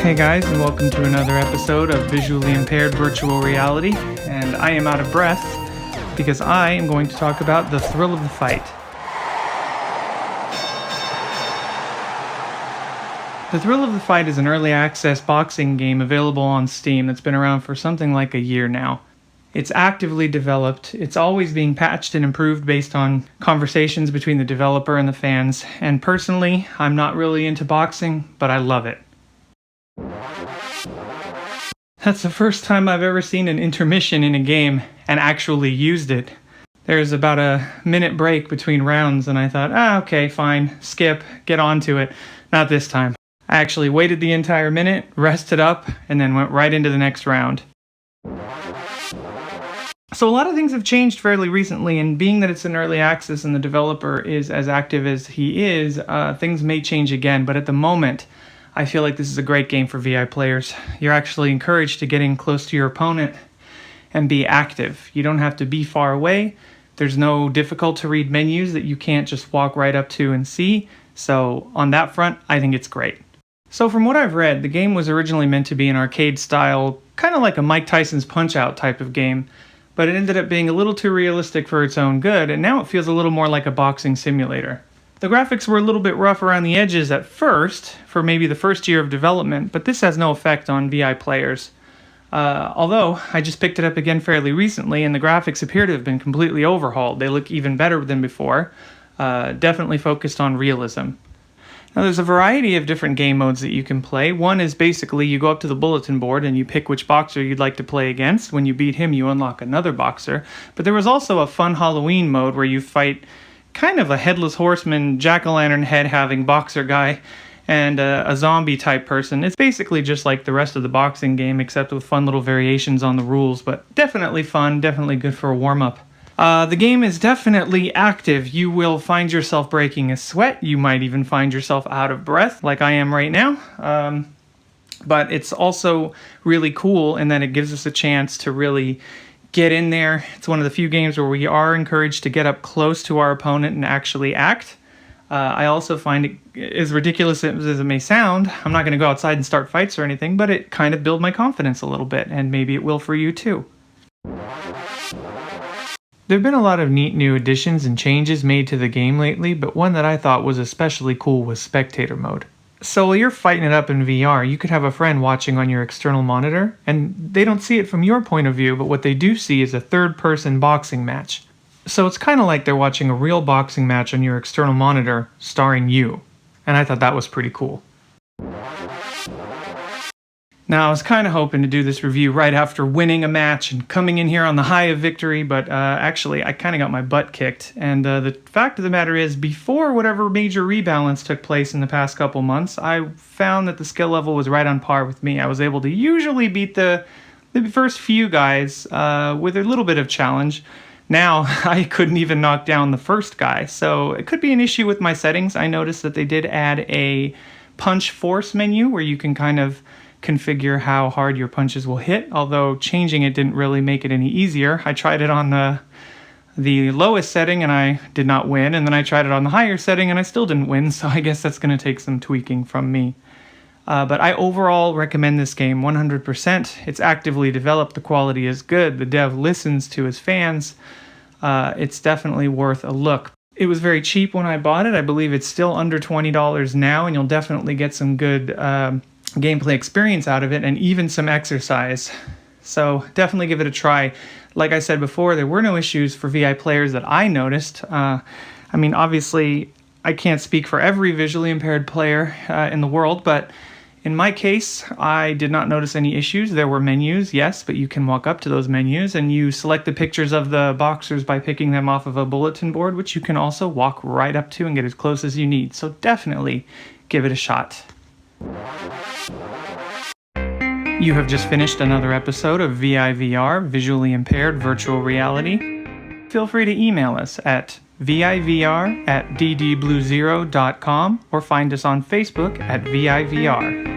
Hey guys, and welcome to another episode of Visually Impaired Virtual Reality, and I am out of breath because I am going to talk about the thrill of the fight. The Thrill of the Fight is an early access boxing game available on Steam that's been around for something like a year now. It's actively developed, it's always being patched and improved based on conversations between the developer and the fans, and personally, I'm not really into boxing, but I love it. That's the first time I've ever seen an intermission in a game and actually used it. There's about a minute break between rounds and I thought, okay, fine, skip, get on to it. Not this time. I actually waited the entire minute, rested up, and then went right into the next round. So a lot of things have changed fairly recently, and being that it's an early access and the developer is as active as he is, things may change again, but at the moment, I feel like this is a great game for VI players. You're actually encouraged to get in close to your opponent and be active. You don't have to be far away. There's no difficult to read menus that you can't just walk right up to and see. So on that front, I think it's great. So from what I've read, the game was originally meant to be an arcade style, kind of like a Mike Tyson's Punch-Out type of game, but it ended up being a little too realistic for its own good, and now it feels a little more like a boxing simulator. The graphics were a little bit rough around the edges at first, for maybe the first year of development, but this has no effect on VI players. Although, I just picked it up again fairly recently, and the graphics appear to have been completely overhauled. They look even better than before, definitely focused on realism. Now there's a variety of different game modes that you can play. One is basically you go up to the bulletin board and you pick which boxer you'd like to play against. When you beat him, you unlock another boxer. But there was also a fun Halloween mode where you fight kind of a headless horseman, jack-o'-lantern head having boxer guy, and a zombie type person. It's basically just like the rest of the boxing game, except with fun little variations on the rules, but definitely fun, definitely good for a warm-up. The game is definitely active. You will find yourself breaking a sweat. You might even find yourself out of breath, like I am right now. But it's also really cool in that it gives us a chance to really get in there. It's one of the few games where we are encouraged to get up close to our opponent and actually act. I also find it, as ridiculous as it may sound, I'm not going to go outside and start fights or anything, but it kind of built my confidence a little bit, and maybe it will for you too. There have been a lot of neat new additions and changes made to the game lately, but one that I thought was especially cool was Spectator Mode. So while you're fighting it up in VR, you could have a friend watching on your external monitor, and they don't see it from your point of view, but what they do see is a third-person boxing match. So it's kind of like they're watching a real boxing match on your external monitor, starring you. And I thought that was pretty cool. Now, I was kind of hoping to do this review right after winning a match and coming in here on the high of victory, but actually, I kind of got my butt kicked. And the fact of the matter is, before whatever major rebalance took place in the past couple months, I found that the skill level was right on par with me. I was able to usually beat the first few guys with a little bit of challenge. Now, I couldn't even knock down the first guy, so it could be an issue with my settings. I noticed that they did add a punch force menu where you can kind of configure how hard your punches will hit, although changing it didn't really make it any easier. I tried it on the lowest setting and I did not win, and then I tried it on the higher setting and I still didn't win, so I guess that's going to take some tweaking from me. But I overall recommend this game 100%. It's actively developed, the quality is good, the dev listens to his fans. It's definitely worth a look. It was very cheap when I bought it. I believe it's still under $20 now, and you'll definitely get some good gameplay experience out of it, and even some exercise. So definitely give it a try. Like I said before, there were no issues for VI players that I noticed. I mean, obviously, I can't speak for every visually impaired player in the world, but in my case, I did not notice any issues. There were menus, yes, but you can walk up to those menus, and you select the pictures of the boxers by picking them off of a bulletin board, which you can also walk right up to and get as close as you need. So definitely give it a shot. You have just finished another episode of VIVR, Visually Impaired Virtual Reality. Feel free to email us at VIVR@ddbluezero.com or find us on Facebook at VIVR.